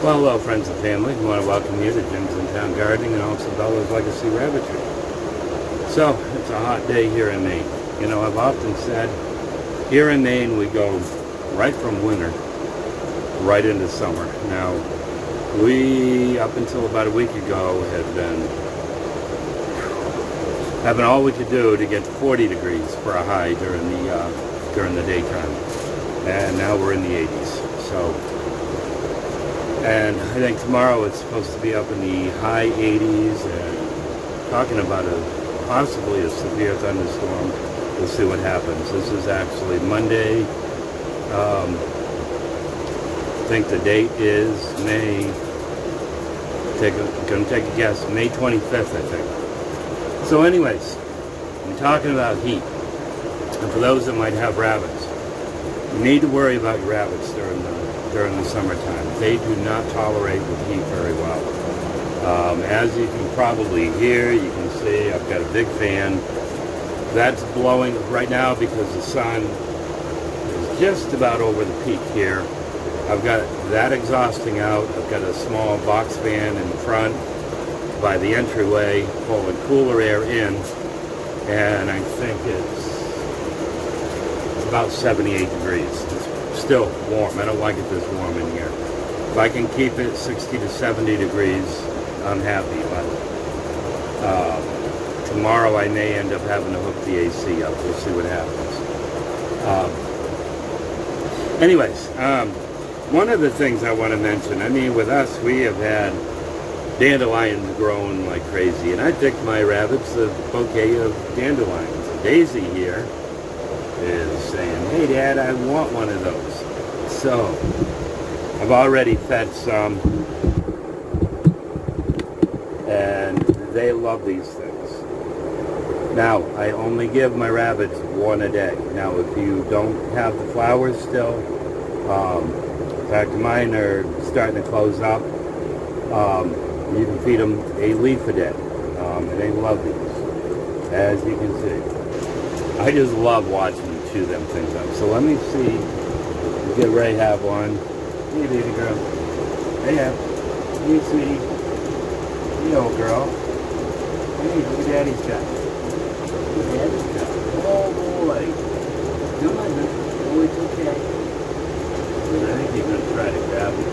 Well, hello friends and family. I want to welcome you to Jim's in Town Gardening and also Bella's Legacy Rabbitry. So, it's a hot day here in Maine. You know, I've often said, here in Maine we go right from winter right into summer. Now, we, up until about a week ago, had been having all we could do to get 40 degrees for a high during the daytime. And now we're in the 80s. And I think tomorrow it's supposed to be up in the high 80s and talking about possibly a severe thunderstorm. We'll see what happens. This is actually Monday. I think the date is gonna take a guess, May 25th, I think. So anyways, I'm talking about heat. And for those that might have rabbits, you need to worry about your rabbits during the summertime. They do not tolerate the heat very well. As you can probably hear, you can see I've got a big fan that's blowing right now because the sun is just about over the peak here. I've got that exhausting out. I've got a small box fan in front by the entryway pulling cooler air in, and I think it's about 78 degrees. It's still warm. I don't like it this warm in here. If I can keep it 60 to 70 degrees, I'm happy. But tomorrow I may end up having to hook the AC up. We'll see what happens. Anyways, one of the things I want to mention, I mean, with us, we have had dandelions growing like crazy. And I picked my rabbits a bouquet of dandelions. Daisy here is saying, hey Dad, I want one of those. So I've already fed some and they love these things. Now I only give my rabbits one a day. Now if you don't have the flowers still, in fact mine are starting to close up, you can feed them a leaf a day, and they love these, as you can see. I just love watching them chew them things up. So let me see. We'll get Ray have one. Hey, baby girl. Hey, hey, sweetie. Hey, old girl. Hey, look at Daddy's got. Look at Daddy's got. Oh, boy. Come on, oh, it's okay. I think they're going to try to grab it.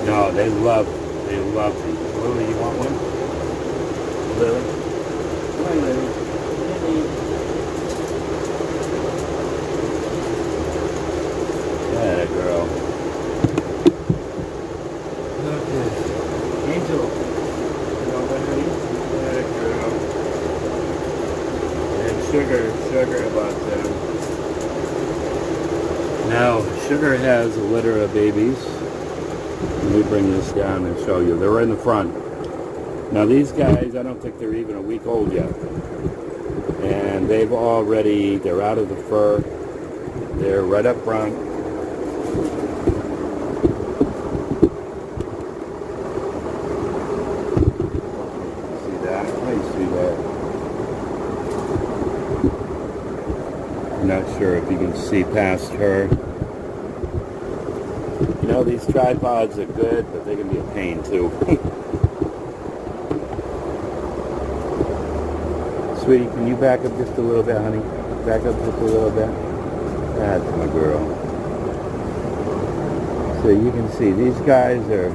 No, they love these. Lily, you want one? Lily? Come on, Lily. That girl. Okay. Angel. That girl. And Sugar about them. Now, Sugar has a litter of babies. Let me bring this down and show you. They're in the front. Now these guys, I don't think they're even a week old yet. And they're out of the fur. They're right up front. I'm not sure if you can see past her. You know, these tripods are good, but they can be a pain too. Sweetie, can you back up just a little bit, honey? Back up just a little bit. That's my girl. So you can see these guys are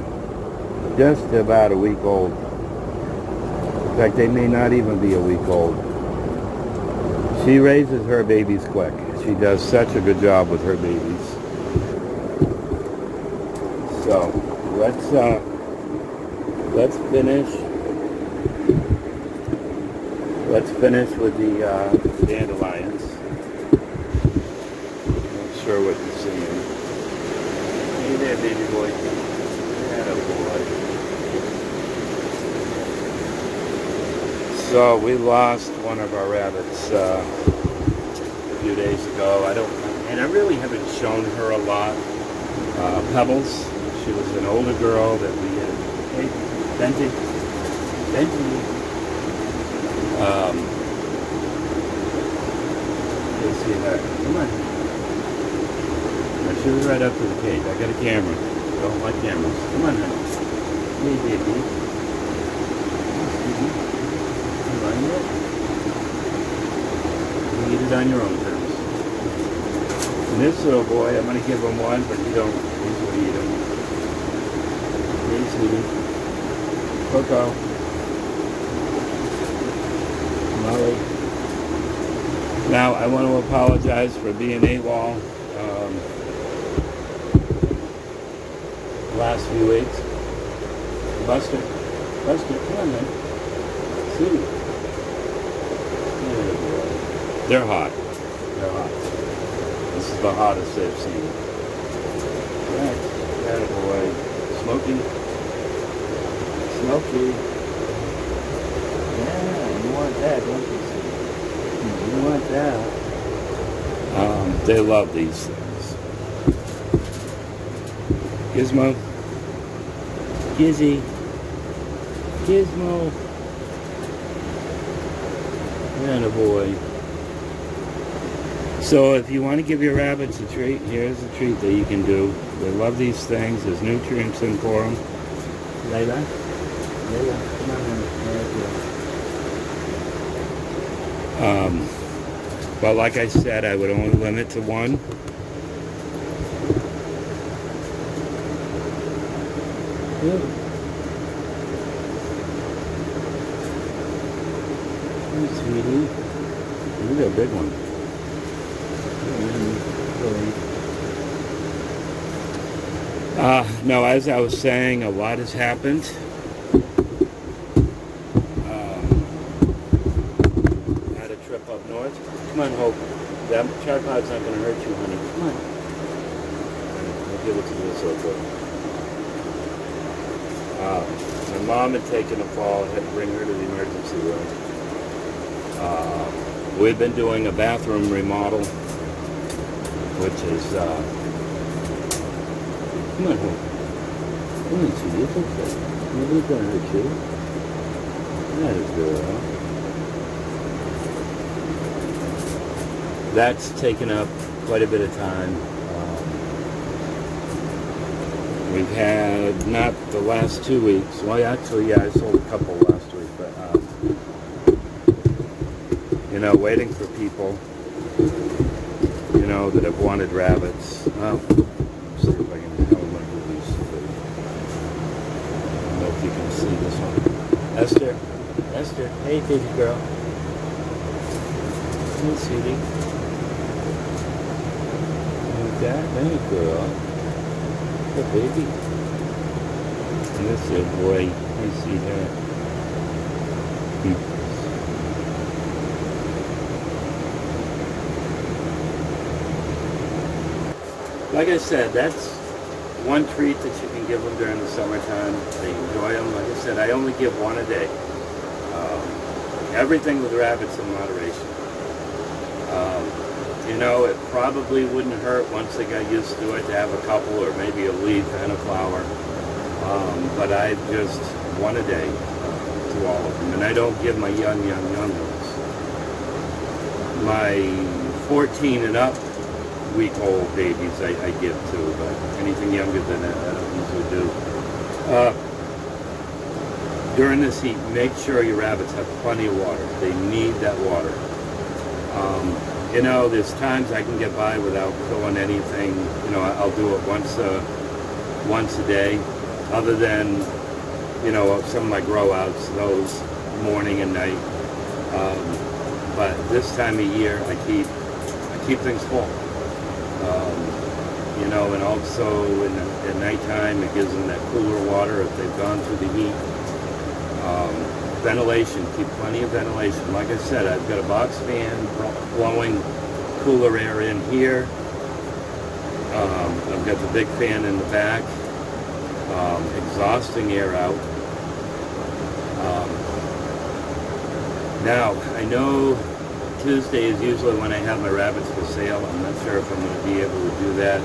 just about a week old. In fact, they may not even be a week old. She raises her babies quick. She does such a good job with her babies. So let's finish with the dandelions. Not sure what you're seeing. Hey there, baby boy. So we lost one of our rabbits a few days ago. I really haven't shown her a lot. Pebbles. She was an older girl that we had. Hey, Benji. Let's see her. Come on. She was right up to the cage. I got a camera. don't like cameras. Come on, honey. Hey, baby. You like it? You eat it on your own terms. And this little boy, I'm going to give him one, but you don't usually eat him. Hey, sweetie. Coco. Molly. Now, I want to apologize for being AWOL last few weeks. Buster, come on, man. See. They're hot. They're hot. This is the hottest they've seen. Right. That boy. Smokey. Yeah, you want that, don't you, see? You want that. They love these things. Gizmo. Gizzy. Gizmo. And a boy. So if you want to give your rabbits a treat, here's a treat that you can do. They love these things. There's nutrients in for them. Layla? Layla, come on. There you go. But like I said, I would only limit to one. Hey, sweetie. You got a big one. No, as I was saying, a lot has happened. Had a trip up north. Come on, Hope. That tripod's not going to hurt you, honey. Come on. I'll give it to this little boy. My mom had taken a fall. I had to bring her to the emergency room. We've been doing a bathroom remodel, which is, come on, Hope. Come on, sweetie. It's okay. Nobody's going to hurt you. That is girl. That's taken up quite a bit of time. We've had, not the last 2 weeks. Well, actually, yeah, I sold a couple last week, but, you know, waiting for people, you know, that have wanted rabbits. Oh, let's see if I can have one of these. I don't know if you can see this one. Esther, hey, baby girl. Hey, sweetie. Hey, girl. Good baby. And this is a boy. I see that. Like I said, that's one treat that you can give them during the summertime. They enjoy them. Like I said, I only give one a day. Everything with rabbits in moderation. You know, it probably wouldn't hurt once they got used to it to have a couple or maybe a leaf and a flower. But I just one a day to all of them. And I don't give my young ones. My 14 and up week-old babies I give to, but anything younger than that I don't usually do. During this heat, make sure your rabbits have plenty of water. They need that water. You know, there's times I can get by without filling anything. You know, I'll do it once a day. Other than, you know, some of my grow outs, those morning and night. But this time of year, I keep things full. You know, and also at nighttime, it gives them that cooler water if they've gone through the heat. Ventilation, keep plenty of ventilation. Like I said, I've got a box fan blowing cooler air in here. I've got the big fan in the back, exhausting air out. Now, I know Tuesday is usually when I have my rabbits for sale. I'm not sure if I'm going to be able to do that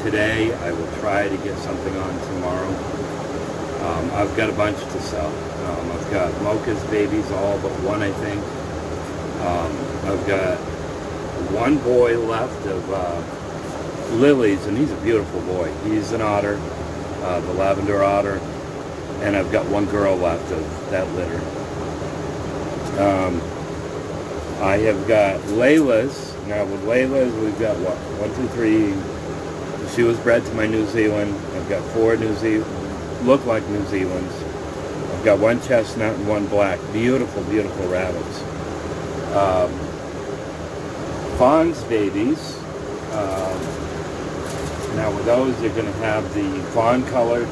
today. I will try to get something on tomorrow. I've got a bunch to sell. I've got Mocha's babies, all but one, I think. I've got one boy left of Lily's, and he's a beautiful boy. He's an otter. the lavender otter, and I've got one girl left of that litter. I have got Layla's. Now with Layla's, we've got what? 1, 2, 3. She was bred to my New Zealand. I've got 4 look like New Zealands. I've got 1 chestnut and 1 black. Beautiful, beautiful rabbits. Fawn's babies. Now with those, you're going to have the fawn colored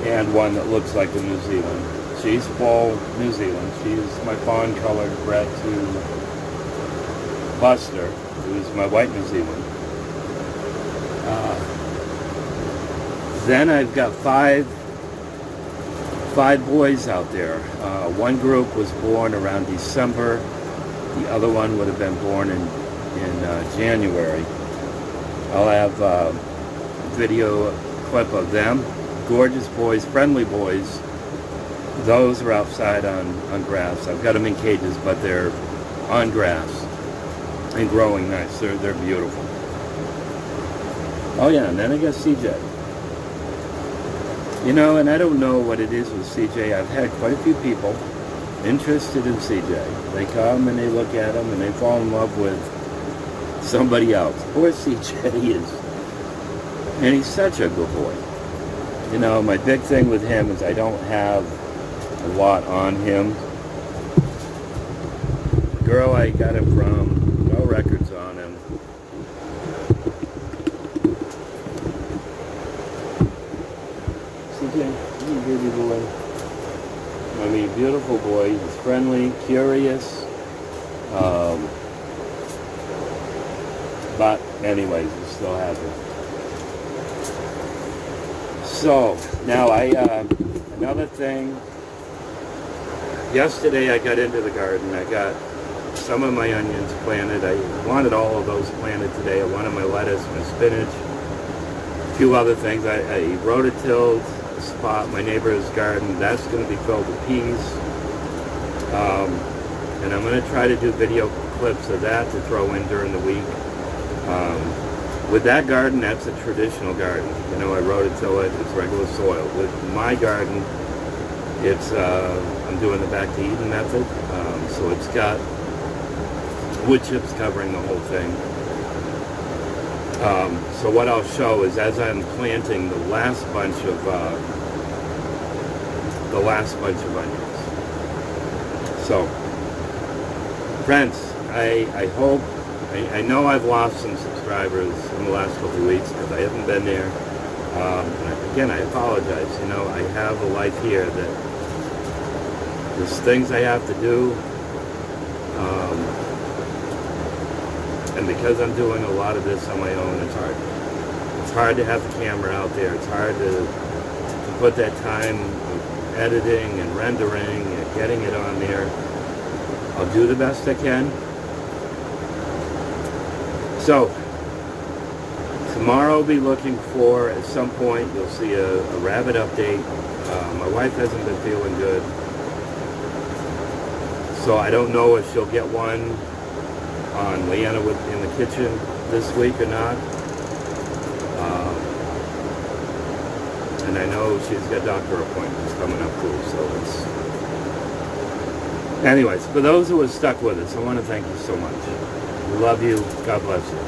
and one that looks like a New Zealand. She's full New Zealand. She's my fawn colored, bred to Buster, who's my white New Zealand. Then I've got five boys out there. One group was born around December. The other one would have been born in January. I'll have a video clip of them. Gorgeous boys, friendly boys. Those are outside on grass. I've got them in cages, but they're on grass and growing nice. They're beautiful. Oh yeah, and then I got CJ. You know, and I don't know what it is with CJ. I've had quite a few people interested in CJ. They come and they look at him and they fall in love with somebody else. Poor CJ is. And he's such a good boy. You know, my big thing with him is I don't have a lot on him. The girl I got him from, no records on him. CJ, you baby boy. I mean, beautiful boy. He's friendly, curious. But anyways, we still have him. So now another thing. Yesterday I got into the garden. I got some of my onions planted. I wanted all of those planted today. I wanted my lettuce, my spinach, a few other things. I rototilled a spot, my neighbor's garden. That's going to be filled with peas. And I'm going to try to do video clips of that to throw in during the week. With that garden, that's a traditional garden. You know, I rototill it. It's regular soil. With my garden, it's I'm doing the back to Eden method. So it's got wood chips covering the whole thing. So what I'll show is as I'm planting the last bunch of onions. So, friends, I hope. I know I've lost some subscribers in the last couple of weeks because I haven't been there. Again, I apologize. You know, I have a life here that there's things I have to do. And because I'm doing a lot of this on my own, it's hard. It's hard to have the camera out there. It's hard to put that time of editing and rendering and getting it on there. I'll do the best I can. So, tomorrow I'll be looking for, at some point, you'll see a rabbit update. My wife hasn't been feeling good. So I don't know if she'll get one on Leanna in the kitchen this week or not. And I know she's got doctor appointments coming up too, so it's... Anyways, for those who have stuck with us, I want to thank you so much. We love you. God bless you.